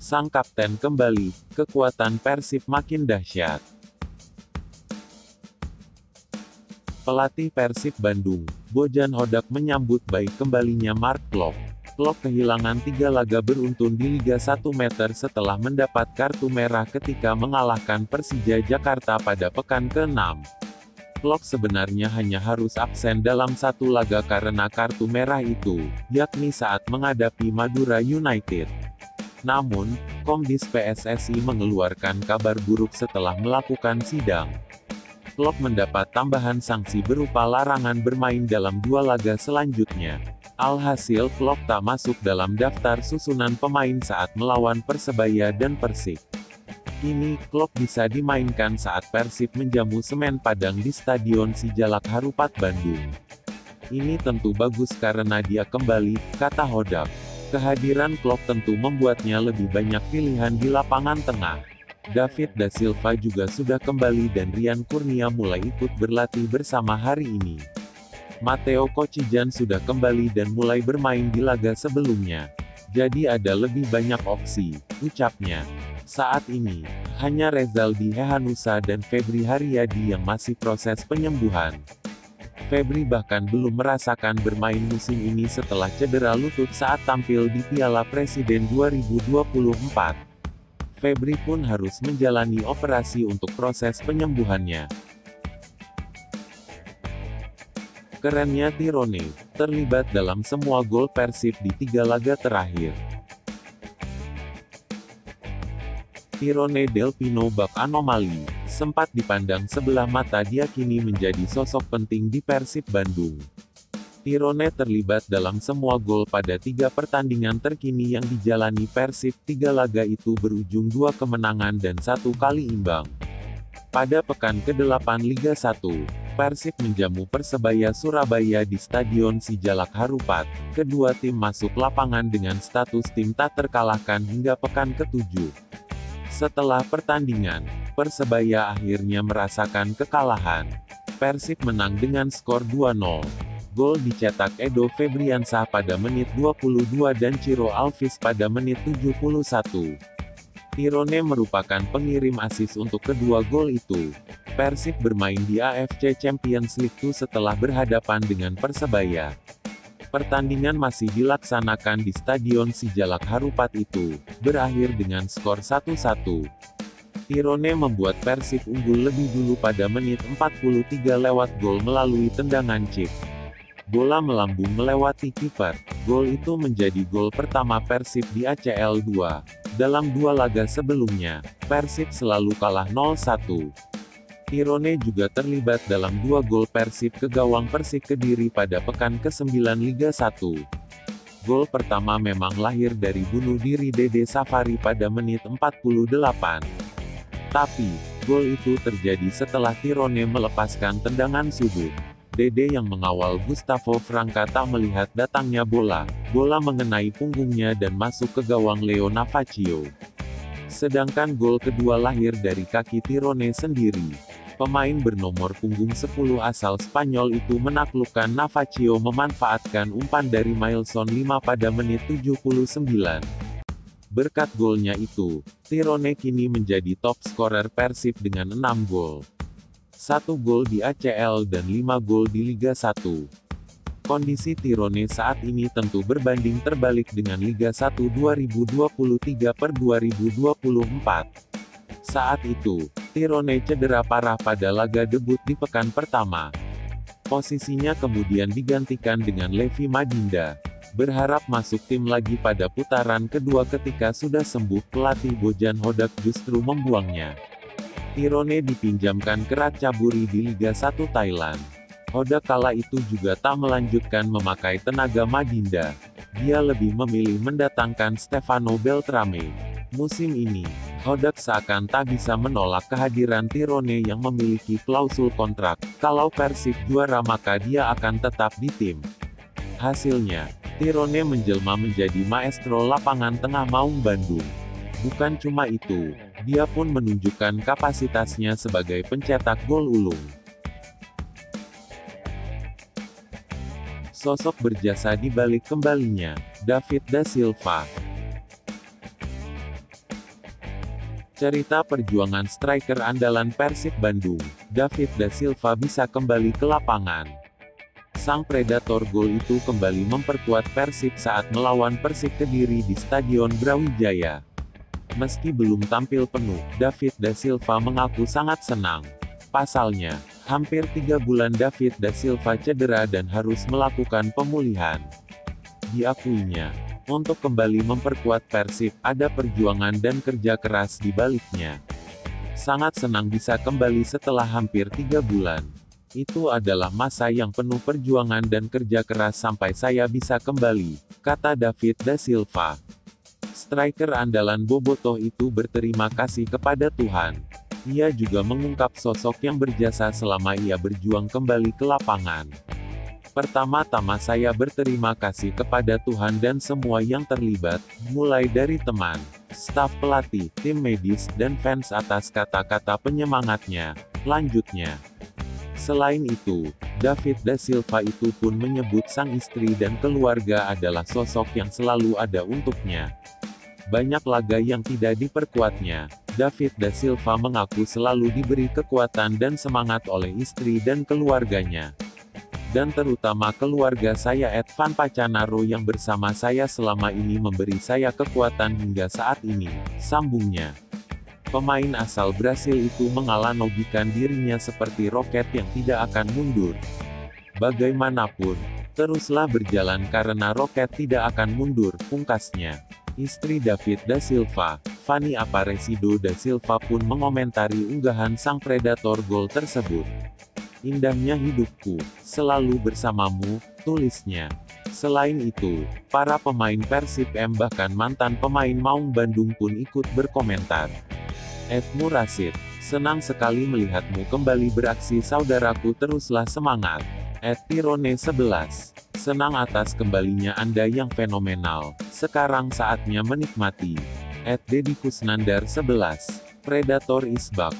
Sang kapten kembali, kekuatan Persib makin dahsyat. Pelatih Persib Bandung, Bojan Hodak menyambut baik kembalinya Mark Klok. Klok kehilangan 3 laga beruntun di Liga 1 Meter setelah mendapat kartu merah ketika mengalahkan Persija Jakarta pada pekan ke-6. Klok sebenarnya hanya harus absen dalam 1 laga karena kartu merah itu, yakni saat menghadapi Madura United. Namun, Komdis PSSI mengeluarkan kabar buruk setelah melakukan sidang. Klok mendapat tambahan sanksi berupa larangan bermain dalam 2 laga selanjutnya. Alhasil Klok tak masuk dalam daftar susunan pemain saat melawan Persebaya dan Persik. Kini, Klok bisa dimainkan saat Persib menjamu Semen Padang di Stadion Sijalak Harupat Bandung. Ini tentu bagus karena dia kembali, kata Hodak. Kehadiran Klok tentu membuatnya lebih banyak pilihan di lapangan tengah. David da Silva juga sudah kembali dan Rian Kurnia mulai ikut berlatih bersama hari ini. Matteo Kocijan sudah kembali dan mulai bermain di laga sebelumnya. Jadi ada lebih banyak opsi, ucapnya. Saat ini, hanya Rezaldi Hehanusa dan Febri Haryadi yang masih proses penyembuhan. Febri bahkan belum merasakan bermain musim ini setelah cedera lutut saat tampil di Piala Presiden 2024. Febri pun harus menjalani operasi untuk proses penyembuhannya. Kerennya Tirone, terlibat dalam semua gol Persib di 3 laga terakhir. Tirone Del Pino bak anomali, sempat dipandang sebelah mata dia kini menjadi sosok penting di Persib Bandung. Tirone terlibat dalam semua gol pada 3 pertandingan terkini yang dijalani Persib. 3 laga itu berujung 2 kemenangan dan 1 kali imbang. Pada pekan ke-8 Liga 1, Persib menjamu Persebaya Surabaya di Stadion Sijalak Harupat. Kedua tim masuk lapangan dengan status tim tak terkalahkan hingga pekan ke-7. Setelah pertandingan, Persebaya akhirnya merasakan kekalahan. Persib menang dengan skor 2-0. Gol dicetak Edo Febriansah pada menit 22 dan Ciro Alvis pada menit 71. Tirone merupakan pengirim asis untuk kedua gol itu. Persib bermain di AFC Champions League 2 setelah berhadapan dengan Persebaya. Pertandingan masih dilaksanakan di Stadion Sijalak Harupat itu, berakhir dengan skor 1-1. Tirone membuat Persib unggul lebih dulu pada menit 43 lewat gol melalui tendangan chip. Bola melambung melewati kiper. Gol itu menjadi gol pertama Persib di ACL 2. Dalam 2 laga sebelumnya, Persib selalu kalah 0-1. Tirone juga terlibat dalam 2 gol Persib ke gawang Persik Kediri pada pekan ke-9 Liga 1. Gol pertama memang lahir dari bunuh diri Dede Safari pada menit 48. Tapi, gol itu terjadi setelah Tirone melepaskan tendangan sudut. Dede yang mengawal Gustavo Franca tak melihat datangnya bola. Bola mengenai punggungnya dan masuk ke gawang Leo Navacio. Sedangkan gol kedua lahir dari kaki Tirone sendiri. Pemain bernomor punggung 10 asal Spanyol itu menaklukkan Navacio memanfaatkan umpan dari Mailson 5 pada menit 79. Berkat golnya itu, Tirone kini menjadi top scorer Persib dengan 6 gol. 1 gol di ACL dan 5 gol di Liga 1. Kondisi Tirone saat ini tentu berbanding terbalik dengan Liga 1 2023/2024. Saat itu, Tirone cedera parah pada laga debut di pekan pertama. Posisinya kemudian digantikan dengan Levi Madinda. Berharap masuk tim lagi pada putaran kedua ketika sudah sembuh, pelatih Bojan Hodak justru membuangnya. Tirone dipinjamkan ke Ratchaburi di Liga 1 Thailand. Hodak kala itu juga tak melanjutkan memakai tenaga Madinda. Dia lebih memilih mendatangkan Stefano Beltrame. Musim ini, Hodak seakan tak bisa menolak kehadiran Tirone yang memiliki klausul kontrak. Kalau Persib juara maka dia akan tetap di tim. Hasilnya, Tirone menjelma menjadi maestro lapangan tengah Maung Bandung. Bukan cuma itu, dia pun menunjukkan kapasitasnya sebagai pencetak gol ulung. Sosok berjasa di balik kembalinya, David da Silva. Cerita perjuangan striker andalan Persib Bandung, David da Silva bisa kembali ke lapangan. Sang predator gol itu kembali memperkuat Persib saat melawan Persik Kediri di Stadion Brawijaya. Meski belum tampil penuh, David da Silva mengaku sangat senang. Pasalnya, hampir 3 bulan David da Silva cedera dan harus melakukan pemulihan. Diakuinya, untuk kembali memperkuat Persib, ada perjuangan dan kerja keras di baliknya. Sangat senang bisa kembali setelah hampir 3 bulan. Itu adalah masa yang penuh perjuangan dan kerja keras sampai saya bisa kembali, kata David da Silva. Striker andalan Bobotoh itu berterima kasih kepada Tuhan. Ia juga mengungkap sosok yang berjasa selama ia berjuang kembali ke lapangan. Pertama-tama saya berterima kasih kepada Tuhan dan semua yang terlibat, mulai dari teman, staf pelatih, tim medis, dan fans atas kata-kata penyemangatnya, lanjutnya. Selain itu, David da Silva itu pun menyebut sang istri dan keluarga adalah sosok yang selalu ada untuknya. Banyak laga yang tidak diperkuatnya, David da Silva mengaku selalu diberi kekuatan dan semangat oleh istri dan keluarganya. Dan terutama keluarga saya Edvan Pacanaro yang bersama saya selama ini memberi saya kekuatan hingga saat ini, sambungnya. Pemain asal Brasil itu menganalogikan dirinya seperti roket yang tidak akan mundur. Bagaimanapun, teruslah berjalan karena roket tidak akan mundur, pungkasnya. Istri David da Silva, Fanny Aparecido da Silva pun mengomentari unggahan sang predator gol tersebut. Indahnya hidupku, selalu bersamamu, tulisnya. Selain itu, para pemain Persib M bahkan mantan pemain Maung Bandung pun ikut berkomentar. Murasid, senang sekali melihatmu kembali beraksi saudaraku, teruslah semangat. Tirone 11, senang atas kembalinya Anda yang fenomenal, sekarang saatnya menikmati. Deddy Kusnandar 11, Predator is back.